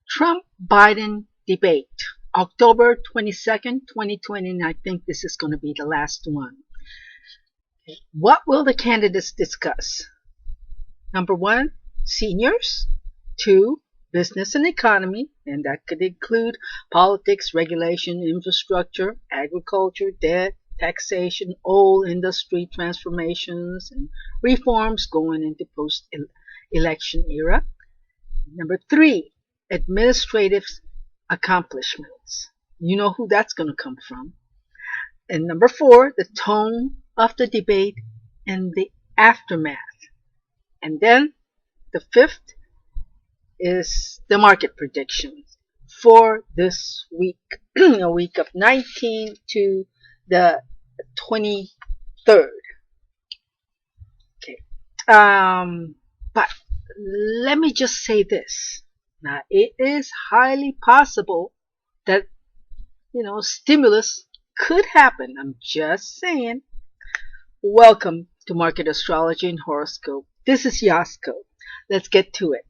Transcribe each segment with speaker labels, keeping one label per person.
Speaker 1: Trump-Biden debate, October 22nd, 2020, and I think this is going to be the last one. What will the candidates discuss? Number one, seniors. Two, business and economy, and that could include politics, regulation, infrastructure, agriculture, debt, taxation, oil industry transformations, and reforms going into post-election era. Number three, administrative accomplishments. You know who that's going to come from. And number four, the tone of the debate and the aftermath. And then the fifth is the market predictions for this week, a week of 19th to the 23rd. Okay. But let me just say this. Now, it is highly possible that, stimulus could happen. I'm just saying. Welcome to Market Astrology and Horoscope. This is Yasko. Let's get to it.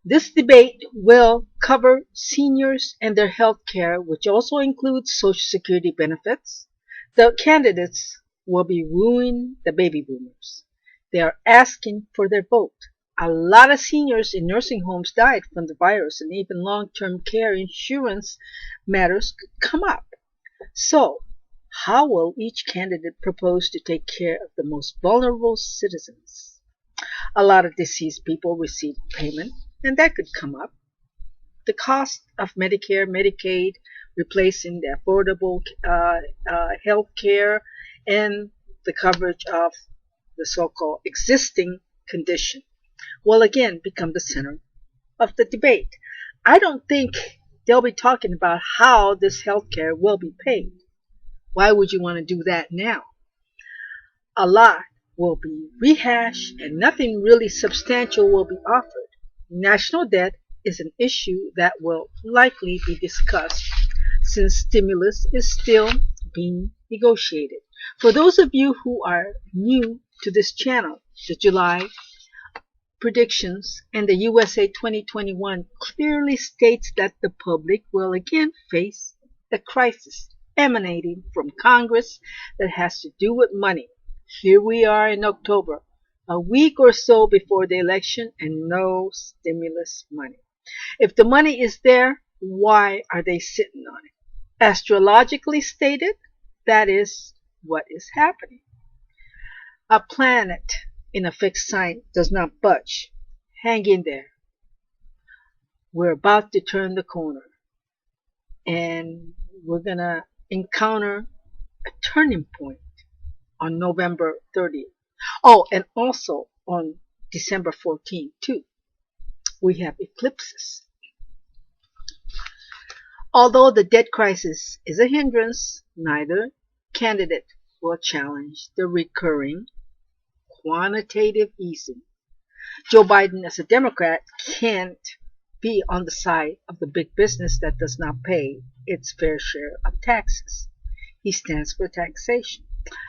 Speaker 1: This debate will cover seniors and their health care, which also includes Social Security benefits. The candidates will be wooing the baby boomers. They are asking for their vote. A lot of seniors in nursing homes died from the virus, and even long-term care insurance matters could come up. So, how will each candidate propose to take care of the most vulnerable citizens? A lot of deceased people receive payment, and that could come up. The cost of Medicare, Medicaid, replacing the affordable health care, and the coverage of the so-called existing condition will again become the center of the debate. I don't think they'll be talking about how this health care will be paid. Why would you want to do that now? A lot will be rehashed and nothing really substantial will be offered. National debt is an issue that will likely be discussed since stimulus is still being negotiated. For those of you who are new to this channel, the July predictions and the USA 2021 clearly states that the public will again face a crisis emanating from Congress that has to do with money. Here we are in October, a week or so before the election, and no stimulus money. If the money is there, why are they sitting on it? Astrologically stated, that is what is happening. A planet in a fixed sign does not budge. Hang in there. We're about to turn the corner, and we're going to encounter a turning point on November 30th. Oh, and also on December 14th, too. We have eclipses. Although the debt crisis is a hindrance, neither candidate will challenge the recurring quantitative easing. Joe Biden, as a Democrat, can't be on the side of the big business that does not pay its fair share of taxes. He stands for taxation.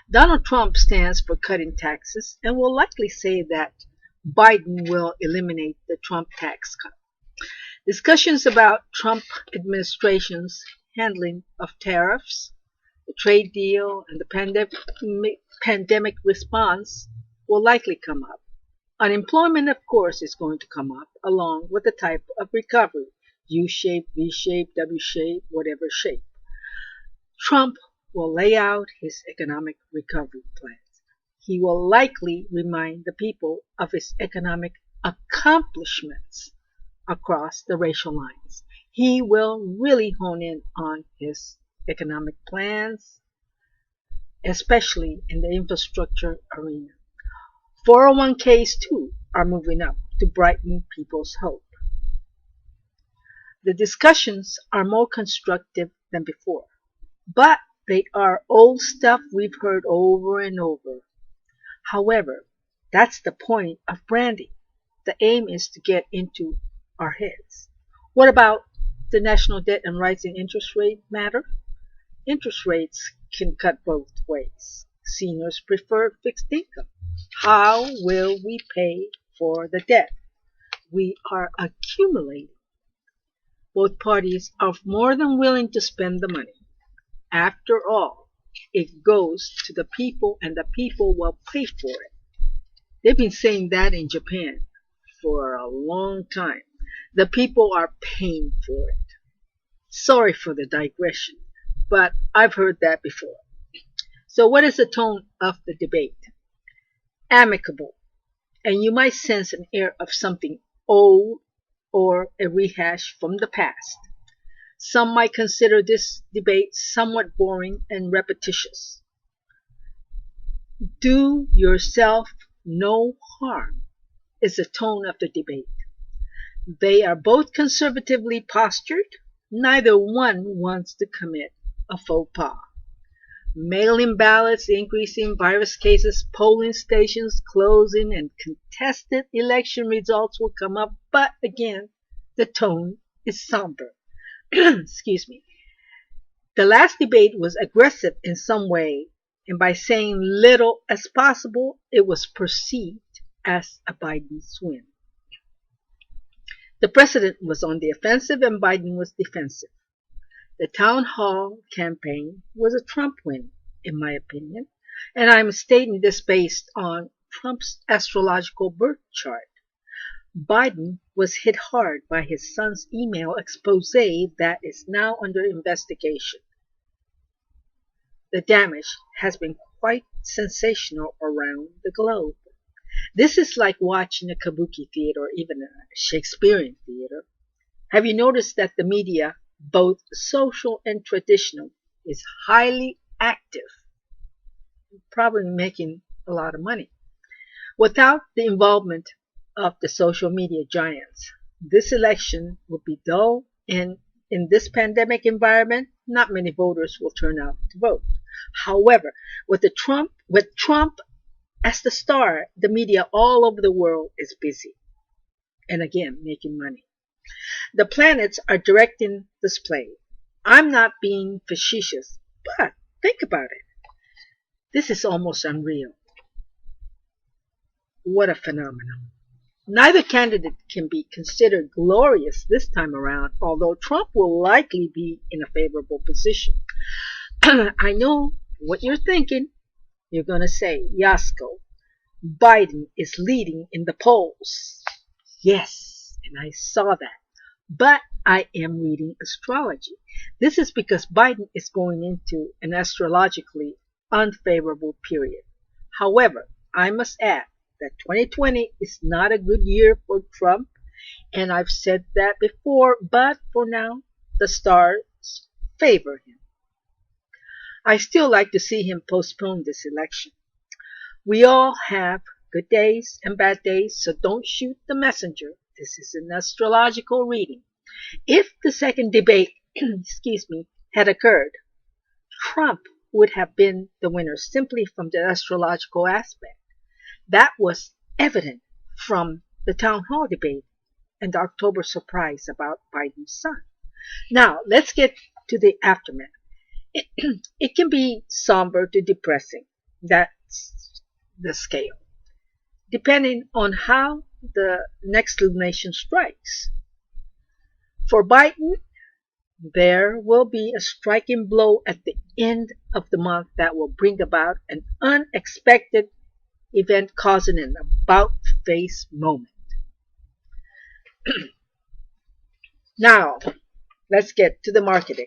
Speaker 1: Donald Trump stands for cutting taxes and will likely say that Biden will eliminate the Trump tax cut. Discussions about Trump administration's handling of tariffs, the trade deal, and the pandemic response will likely come up. Unemployment, of course, is going to come up, along with the type of recovery, U-shape, V-shape, W-shape, whatever shape. Trump will lay out his economic recovery plans. He will likely remind the people of his economic accomplishments across the racial lines. He will really hone in on his economic plans, especially in the infrastructure arena. 401ks, too, are moving up to brighten people's hope. The discussions are more constructive than before, but they are old stuff we've heard over and over. However, that's the point of branding. The aim is to get into our heads. What about the national debt and rising interest rate matter? Interest rates can cut both ways. Seniors prefer fixed income. How will we pay for the debt we are accumulating? Both parties are more than willing to spend the money. After all, it goes to the people and the people will pay for it. They've been saying that in Japan for a long time. The people are paying for it. Sorry for the digression, but I've heard that before. So what is the tone of the debate? Amicable, and you might sense an air of something old or a rehash from the past. Some might consider this debate somewhat boring and repetitious. Do yourself no harm is the tone of the debate. They are both conservatively postured. Neither one wants to commit a faux pas. Mail-in ballots, increasing virus cases, polling stations closing, and contested election results will come up, but again, the tone is somber. Excuse me. The last debate was aggressive in some way, and by saying little as possible, it was perceived as a Biden win. The president was on the offensive and Biden was defensive. The town hall campaign was a Trump win, in my opinion, and I'm stating this based on Trump's astrological birth chart. Biden was hit hard by his son's email expose that is now under investigation. The damage has been quite sensational around the globe. This is like watching a kabuki theater or even a Shakespearean theater. Have you noticed that the media, both social and traditional, is highly active, probably making a lot of money? Without the involvement of the social media giants, this election would be dull, and in this pandemic environment, not many voters will turn out to vote. However, with Trump as the star, the media all over the world is busy and again making money. The planets are directing this play. I'm not being facetious, but think about it. This is almost unreal. What a phenomenon. Neither candidate can be considered glorious this time around, although Trump will likely be in a favorable position. I know what you're thinking. You're going to say, Yasko, Biden is leading in the polls. Yes, and I saw that. But I am reading astrology. This is because Biden is going into an astrologically unfavorable period. However, I must add that 2020 is not a good year for Trump, and I've said that before, but for now, the stars favor him. I still like to see him postpone this election. We all have good days and bad days, so don't shoot the messenger. This is an astrological reading. If the second debate, had occurred, Trump would have been the winner simply from the astrological aspect. That was evident from the town hall debate and the October surprise about Biden's son. Now, let's get to the aftermath. It can be somber to depressing. That's the scale, depending on how the next lunation strikes. For Biden, there will be a striking blow at the end of the month that will bring about an unexpected event causing an about-face moment. Now, let's get to the market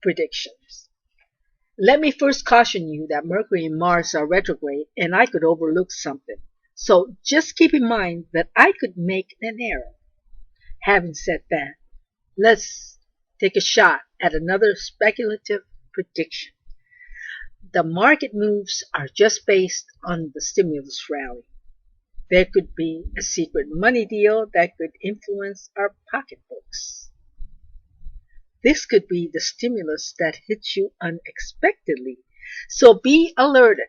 Speaker 1: predictions. Let me first caution you that Mercury and Mars are retrograde and I could overlook something. So just keep in mind that I could make an error. Having said that, let's take a shot at another speculative prediction. The market moves are just based on the stimulus rally. There could be a secret money deal that could influence our pocketbooks. This could be the stimulus that hits you unexpectedly, so be alerted.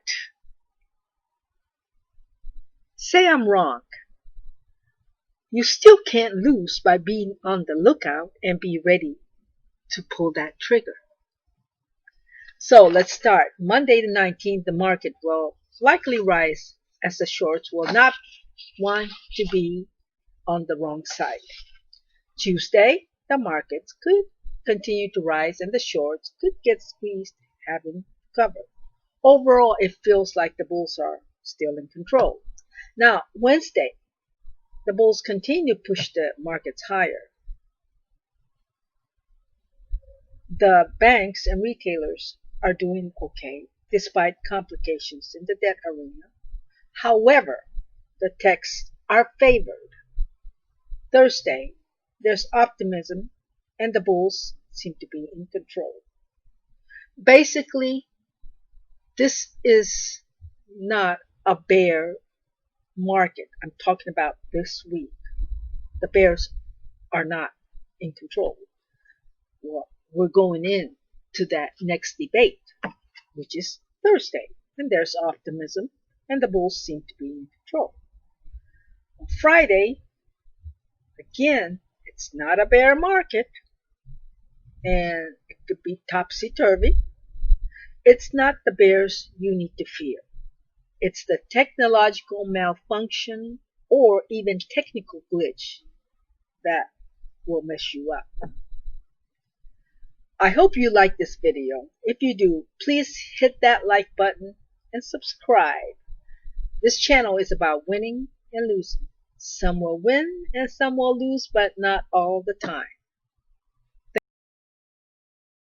Speaker 1: Say I'm wrong. You still can't lose by being on the lookout and be ready to pull that trigger. So let's start. Monday the 19th, the market will likely rise as the shorts will not want to be on the wrong side. Tuesday, the markets could continue to rise and the shorts could get squeezed, having cover. Overall, it feels like the bulls are still in control. Now, Wednesday, the bulls continue to push the markets higher. The banks and retailers are doing okay despite complications in the debt arena. However, the techs are favored. Thursday, there's optimism and the bulls seem to be in control. Basically, this is not a bear market. I'm talking about this week. The bears are not in control. Well, we're going in to that next debate, which is Thursday, and there's optimism, and the bulls seem to be in control. On Friday, again, it's not a bear market, and it could be topsy-turvy. It's not the bears you need to fear. It's the technological malfunction or even technical glitch that will mess you up. I hope you like this video. If you do, please hit that like button and subscribe. This channel is about winning and losing. Some will win and some will lose, but not all the time.